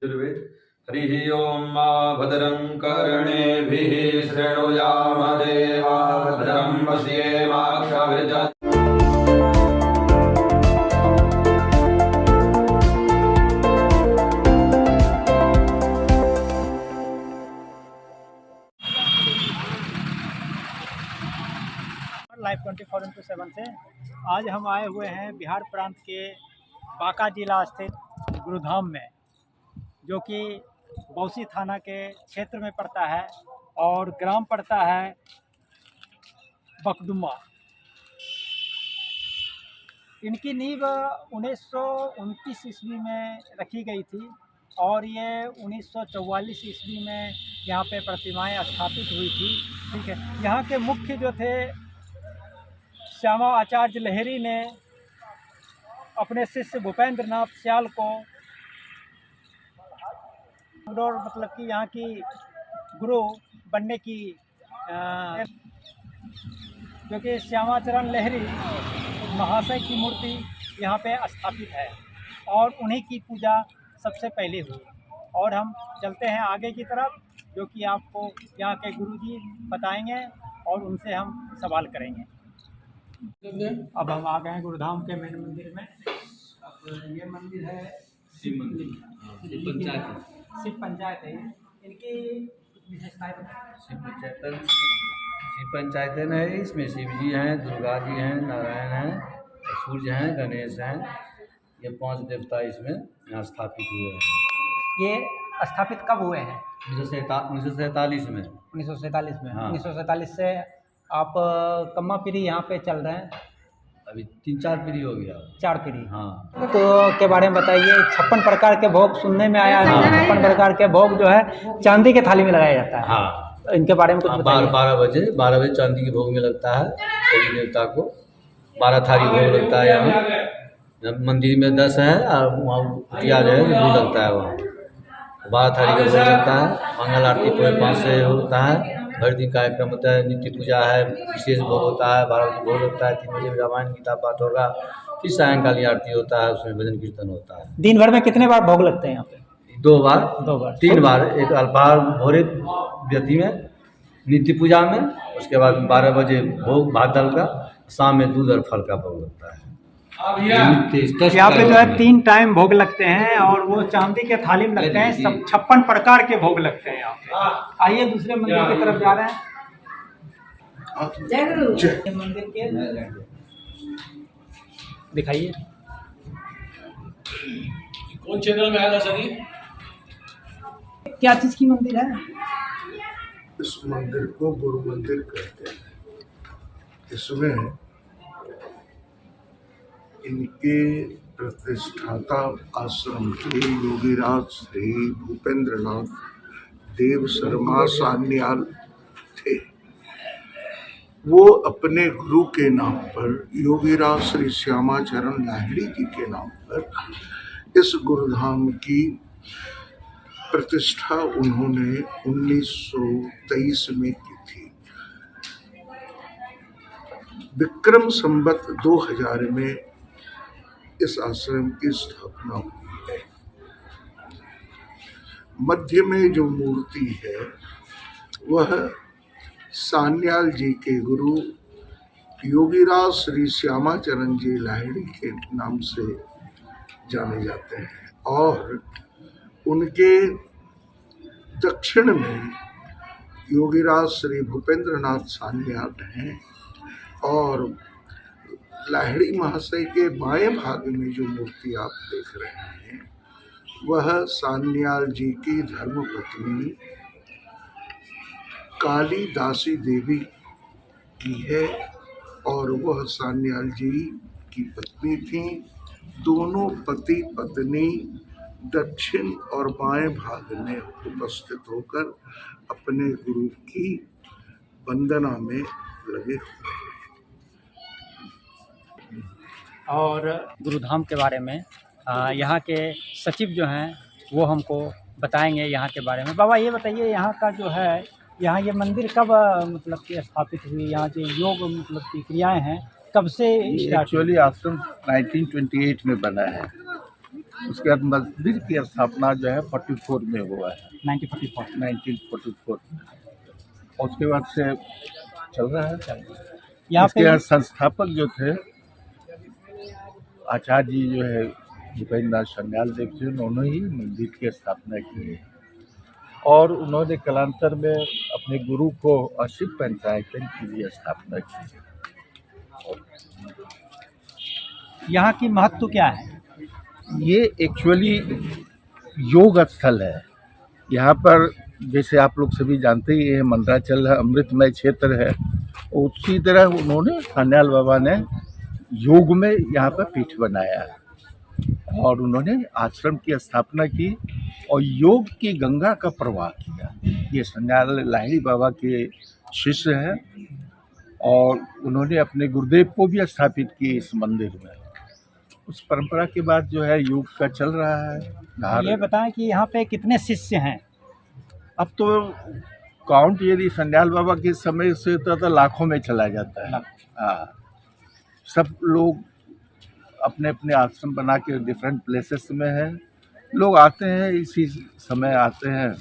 हरिः ओं मा भद्रं कर्णेभिः शृणुयाम देवा भद्रं पश्येमाक्षभिर्यजत्राः। लाइव 24x7 से आज हम आए हुए हैं बिहार प्रांत के बांका जिला स्थित गुरुधाम में, जो कि बौसी थाना के क्षेत्र में पड़ता है और ग्राम पड़ता है बकदुमा। इनकी नींव 1929 ईस्वी में रखी गई थी और ये 1944 ईस्वी में यहाँ पे प्रतिमाएं स्थापित हुई थी। ठीक है, यहाँ के मुख्य जो थे श्यामा आचार्य लहरी ने अपने शिष्य भूपेंद्र नाथ श्याल को मतलब कि यहाँ की गुरु बनने की क्योंकि श्यामाचरण लहरी महाशय की मूर्ति यहाँ पे स्थापित है और उन्हीं की पूजा सबसे पहले हुई। और हम चलते हैं आगे की तरफ, जो कि आपको यहाँ के गुरुजी बताएंगे और उनसे हम सवाल करेंगे। अब हम आ गए हैं गुरुधाम के मेन मंदिर में। अब ये मंदिर है शिव मंदिर, शिव पंचायत है। इनकी विशेषताएं बताएं। शिव पंचायत है, इसमें शिव जी हैं, दुर्गा जी हैं, नारायण हैं, सूर्य हैं, गणेश हैं। ये 5 देवता इसमें यहाँ स्थापित हुए हैं। ये स्थापित कब हुए हैं? 1947 में। 1947 में। हाँ। 1947 से आप कम्मा पीढ़ी यहाँ पे चल रहे हैं? अभी 3-4 पीढ़ी हो गया। 4 पीढ़ी। हाँ। तो के बारे में बताइए। 56 प्रकार के भोग सुनने में आया है। 56 प्रकार के भोग जो है चांदी के थाली में लगाया जाता है। हाँ, इनके बारे में कुछ बताइए। 12 बजे चांदी के भोग में लगता है। सभी देवता को 12 थाली भोग लगता है। यहाँ मंदिर में 10 है और वहाँ कुटिया जो है 2 लगता है। वहाँ 12 थाली का भोग लगता है। मंगल आरती पूरे 5 से होता है। हर दिन कार्यक्रम होता है, नित्य पूजा है, विशेष भोग होता है। 12 बजे भोग लगता है, 3 बजे रामायण गीता पाठ होगा, फिर सायंकालीन आरती होता है, उसमें भजन कीर्तन होता है। दिन भर में कितने बार भोग लगते हैं यहाँ पे? 2 बार, 3 बार। एक अल्पाहार भोरे व्यक्ति में नित्य पूजा में, उसके बाद 12 बजे भोग भात दाल का, शाम में दूध और फल का भोग लगता है। यहाँ पे जो है 3 टाइम भोग लगते हैं और वो चांदी के थाली में लगते हैं। सब 56 प्रकार के भोग लगते हैं यहाँ पे। आइए दूसरे मंदिर की तरफ जा रहे हैं। मंदिर के दिखाइए कौन क्षेत्र में आएगा सर? क्या चीज की मंदिर है? इस मंदिर को गुरु मंदिर कहते हैं। इसमें इनके प्रतिष्ठाता आश्रम के योगीराज श्री भूपेंद्र नाथ देव शर्मा सान्याल थे। वो अपने गुरु के नाम पर, योगीराज श्री श्यामाचरण लाहिड़ी जी के नाम पर इस गुरुधाम की प्रतिष्ठा उन्होंने 1923 में की थी। विक्रम संवत 2000 में इस आश्रम की स्थापना हुई है। मध्य में जो मूर्ति है वह सान्याल जी के गुरु योगीराज श्री श्यामाचरण जी लाहिड़ी के नाम से जाने जाते हैं और उनके दक्षिण में योगीराज श्री भूपेंद्र नाथ सान्याल हैं और लाहिड़ी महाशय के बाएं भाग में जो मूर्ति आप देख रहे हैं वह सान्याल जी की धर्मपत्नी काली दासी देवी की है और वह सान्याल जी की पत्नी थी। दोनों पति पत्नी दक्षिण और बाएं भाग में उपस्थित होकर अपने गुरु की वंदना में लगे हुए। और गुरुधाम के बारे में यहाँ के सचिव जो हैं वो हमको बताएंगे यहाँ के बारे में। बाबा ये बताइए, यहाँ का जो है, यहाँ ये मंदिर कब मतलब कि स्थापित हुई? यहाँ जो योग मतलब की क्रियाएँ हैं कब से? एक्चुअली आश्रम 1928 में बना है। उसके बाद मंदिर की स्थापना जो है 44 में हुआ है, 1944। 1944 में। और उसके बाद से चल रहा है। यहाँ इसके पे बाद संस्थापक जो थे आचार्य जी जो है भूपेंद्र नाथ सान्याल देव जी, उन्होंने ही मंदिर की स्थापना की है। और उन्होंने कालांतर में अपने गुरु को असित पंचायतन की भी स्थापना की। यहाँ की महत्व क्या है? ये एक्चुअली योग स्थल है। यहाँ पर जैसे आप लोग सभी जानते ही हैं, मंडराचल है, अमृतमय क्षेत्र है। उसी तरह उन्होंने सान्याल बाबा ने योग में यहाँ पर पीठ बनाया है और उन्होंने आश्रम की स्थापना की और योग की गंगा का प्रवाह किया। ये सान्याल लाहिड़ी बाबा के शिष्य हैं और उन्होंने अपने गुरुदेव को भी स्थापित किए इस मंदिर में। उस परंपरा के बाद जो है योग का चल रहा है। ये बताएं कि यहाँ पे कितने शिष्य हैं? अब तो काउंट यदि सान्याल बाबा के समय से तो लाखों में चला जाता है। हाँ, सब लोग अपने अपने आश्रम बना के डिफरेंट प्लेसेस में हैं। लोग आते हैं, इसी समय आते हैं,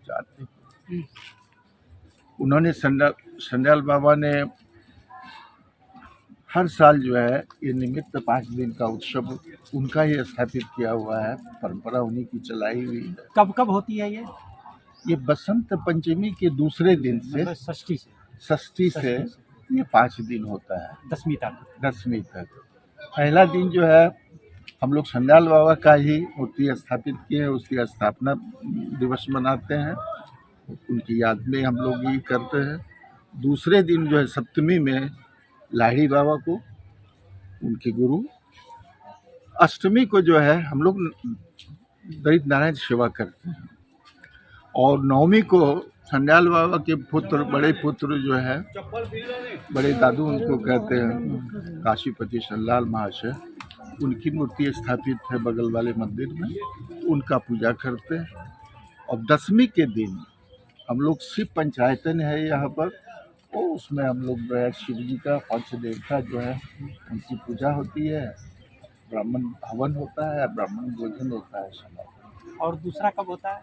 जाते हैं। उन्होंने सान्याल बाबा ने हर साल जो है ये निमित्त 5 दिन का उत्सव उनका ही स्थापित किया हुआ है, परंपरा उन्हीं की चलाई हुई है। कब कब होती है ये? ये बसंत पंचमी के दूसरे दिन से, मतलब षष्ठी से ये 5 दिन होता है, 10वीं तक। पहला दिन जो है हम लोग सान्याल बाबा का ही मूर्ति स्थापित किए हैं, उसकी स्थापना दिवस मनाते हैं, उनकी याद में हम लोग ये करते हैं। दूसरे दिन जो है सप्तमी में लाहिड़ी बाबा को, उनके गुरु। अष्टमी को जो है हम लोग दलित नारायण सेवा करते हैं और नवमी को सान्याल बाबा के पुत्र, बड़े पुत्र जो है, बड़े दादू उनको कहते हैं, काशीपति सल्लाल महाशय, उनकी मूर्ति स्थापित है बगल वाले मंदिर में, उनका पूजा करते हैं। और 10वीं के दिन हम लोग शिव पंचायतन है यहाँ पर, और उसमें हम लोग जो है शिव जी का पंचदेवता जो है उनकी पूजा होती है, ब्राह्मण हवन होता है, ब्राह्मण भोजन होता है समापन। और दूसरा कब होता है?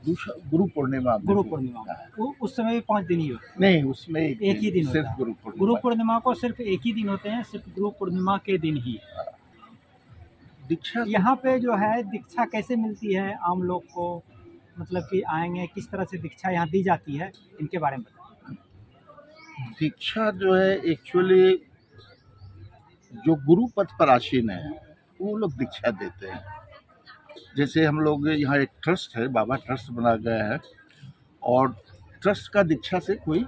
दूसरा गुरु पूर्णिमा। उस समय भी 5 दिन ही होते हैं? नहीं, उसमें एक ही दिन सिर्फ होता है। गुरु गुरु पूर्णिमा को सिर्फ एक ही दिन होते हैं, सिर्फ गुरु पूर्णिमा के दिन ही। दीक्षा यहाँ पे जो है दीक्षा कैसे मिलती है आम लोग को, मतलब कि आएंगे किस तरह से दीक्षा यहाँ दी जाती है, इनके बारे में बताएं। दीक्षा जो है एक्चुअली जो गुरु पद पर आसीन है वो लोग दीक्षा देते हैं। जैसे हम लोग यहाँ एक ट्रस्ट है, बाबा ट्रस्ट बना गया है, और ट्रस्ट का दीक्षा से कोई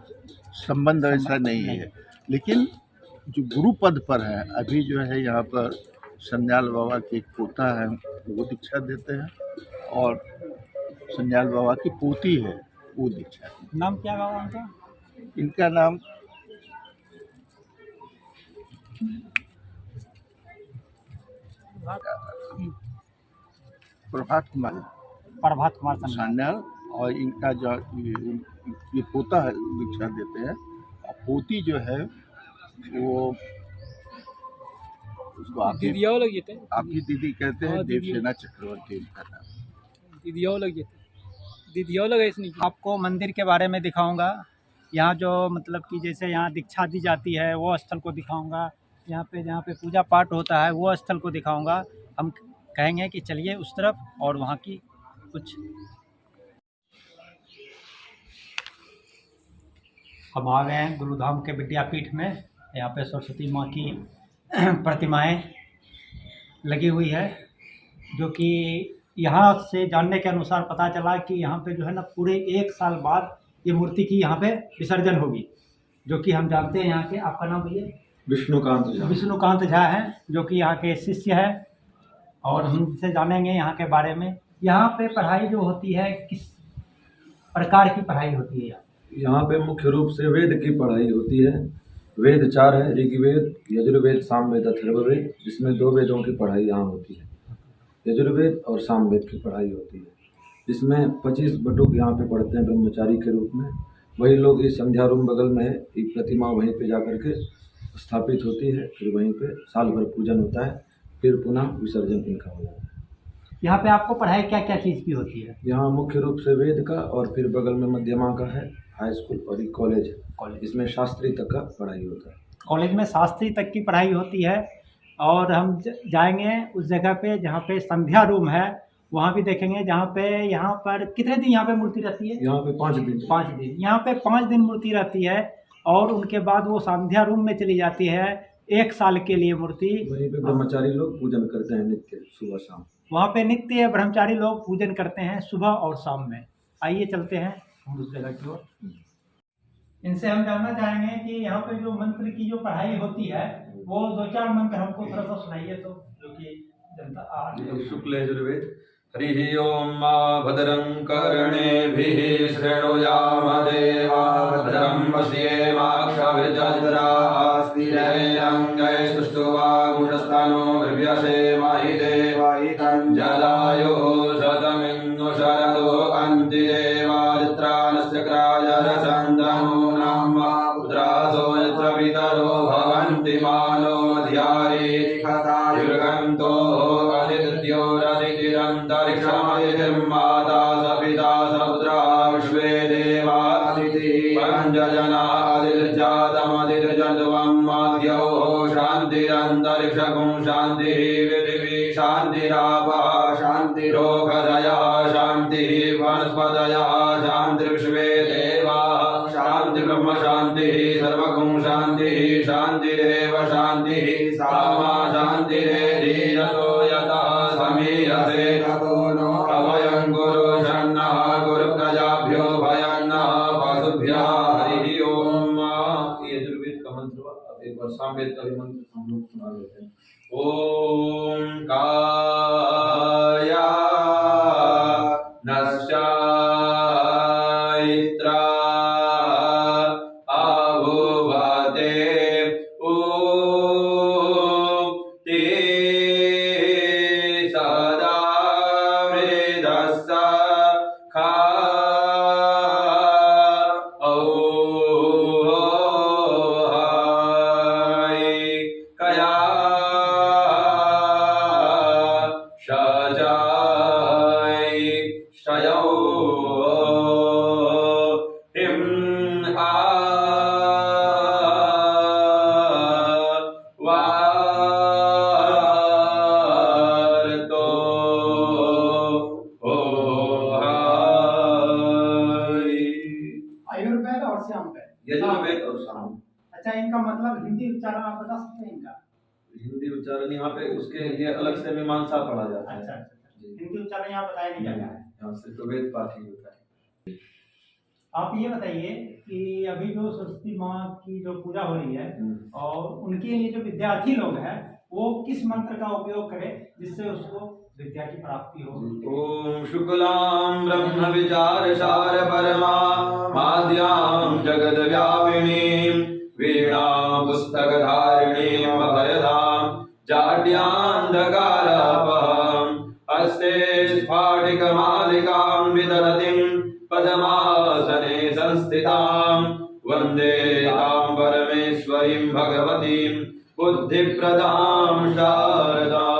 संबंध ऐसा नहीं है। लेकिन जो गुरु पद पर है अभी जो है यहाँ पर सान्याल बाबा के एक पोता है, वो दीक्षा देते हैं, और सान्याल बाबा की पोती है वो दीक्षा देते हैं। नाम क्या बाबा उनका? इनका नाम प्रभात कुमार सान्याल, और इनका जो ये पोता है दीक्षा देते हैं, और पोती जो है वो उसको आपकी दीदी कहते हैं, देवसेना चक्रवर्ती इनका नाम। आपको मंदिर के बारे में दिखाऊंगा। यहाँ जो मतलब कि जैसे यहाँ दीक्षा दी जाती है वो स्थल को दिखाऊंगा, यहाँ पे जहाँ पे पूजा पाठ होता है वो स्थल को दिखाऊंगा। हम कहेंगे कि चलिए उस तरफ और वहाँ की कुछ। हम आ गए हैं गुरुधाम के विद्यापीठ में। यहाँ पे सरस्वती माँ की प्रतिमाएं लगी हुई है, जो कि यहाँ से जानने के अनुसार पता चला कि यहाँ पे जो है ना पूरे 1 साल बाद ये मूर्ति की यहाँ पे विसर्जन होगी, जो कि हम जानते हैं। यहाँ के, आपका नाम भैया? विष्णुकांत झा हैं, जो कि यहाँ के शिष्य हैं, और हम इनसे जानेंगे यहाँ के बारे में। यहाँ पे पढ़ाई जो होती है किस प्रकार की पढ़ाई होती है? यहाँ पे मुख्य रूप से वेद की पढ़ाई होती है। वेद 4 है, ऋग्वेद, यजुर्वेद, सामवेद, अथर्ववेद, जिसमें 2 वेदों की पढ़ाई यहाँ होती है। यजुर्वेद और सामवेद की पढ़ाई होती है, जिसमें 25 बटुक यहाँ पे पढ़ते हैं ब्रह्मचारी के रूप में। वही लोग इस संध्या रूम बगल में है, एक प्रतिमा वहीं पे जा कर के स्थापित होती है, फिर वहीं पे साल भर पूजन होता है। फिर पुनः विसर्जन इनका हो जाता है। यहाँ पे आपको पढ़ाई क्या क्या चीज़ की होती है? यहाँ मुख्य रूप से वेद का और फिर बगल में मध्यमा का है हाई स्कूल और एक कॉलेज है। कॉलेज इसमें शास्त्री तक का पढ़ाई होता है। कॉलेज में शास्त्री तक की पढ़ाई होती है। और हम जाएंगे उस जगह पे जहाँ पे संध्या रूम है, वहाँ भी देखेंगे जहाँ पे यहाँ पर कितने दिन यहाँ पे मूर्ति रहती है? यहाँ पे 5 दिन 5 दिन। यहाँ पे 5 दिन मूर्ति रहती है और उनके बाद वो संध्या रूम में चली जाती है 1 साल के लिए मूर्ति। वहीं पे ब्रह्मचारी लोग पूजन करते हैं नित्य सुबह शाम। वहाँ पे नित्य ब्रह्मचारी लोग पूजन करते हैं सुबह और शाम में। आइए चलते हैं हम उस जगह की ओर। इनसे हम जानना चाहेंगे कि यहाँ पे जो मंत्र की जो पढ़ाई होती है वो 2-4 मंत्र हमको थोड़ा सा सुनाइए तो, जो कि जनता शुक्ल यजुर्वेद। हरि ओम मा भद्रं कर्णेभिः शृणुयाम देवा भद्रं पश्येमाक्षभिर्जत्राः स्थिरैरङ्गैः सुष्ठुवागुंशस्तनो विव्यसेमहि देवैतं जलायुः शतमिन्दु शरदो अन्तिदेवादित्रानस्य क्राजरसन्दनो नाम पुत्रासो यत्र पितरो भवन्ति मानो धियारे खतायुर्गन्तो अन्तरिक्षमादिर्माता सपिता सपुत्रा विश्वे देवा पंचजनादिर्जातमदिर्जन्त्वं माद्यौ शान्तिरन्तरिक्षगुं शान्तिः पृथिवी शान्तिरापः शान्तिरोगदयः शान्तिः वनस्पतयः शान्तिर्विश्वे देवाः शान्तिर्ब्रह्म शान्तिः सर्वगुं शान्तिः शान्तिरेव शान्तिः सामा शान्तिरेधीरतो यतः समीयसे ततो नो अभयं गुरु शरणः गुरुप्रजाभ्यो भयन्नः पशुभ्यः हरि ओम। ये यजुर्वेद का मंत्र हुआ। अब एक बार सामवेद का भी मंत्र हम लोग सुना लेते हैं। ओम काया नश्चाइत्रा आभुवते ओम ते सदा वेदस्स खा कया शजाय शयौ हिम आ वारतो ओ आयुर्वेद और श्यामवेद, यजुर्वेद और साम। अच्छा, इनका मतलब हिंदी उच्चारण आप बता सकते हैं इनका? हिंदी उच्चारण यहाँ पे उसके लिए अलग से मीमांसा पढ़ा जाता है। अच्छा, हिंदी उच्चारण यहाँ बताया नहीं जाता है। यहाँ सिर्फ वेद पाठ ही होता है। आप ये बताइए कि अभी जो सरस्वती माँ की जो पूजा हो रही है और उनके लिए जो विद्यार्थी लोग हैं वो किस मंत्र का उपयोग करें जिससे उसको विद्या की प्राप्ति हो? ओम शुक्लां ब्रह्म विचार सार परमा माद्यां जगद व्यापिनीं वीणां पुस्तक धारिणीं अभयदां जाड्यान्धकारापहं हस्ते स्फाटिकमालिकां विदधतीं पद्मासने संस्थितां वन्दे तां परमेश्वरीं भगवतीं बुद्धिप्रदां शारदां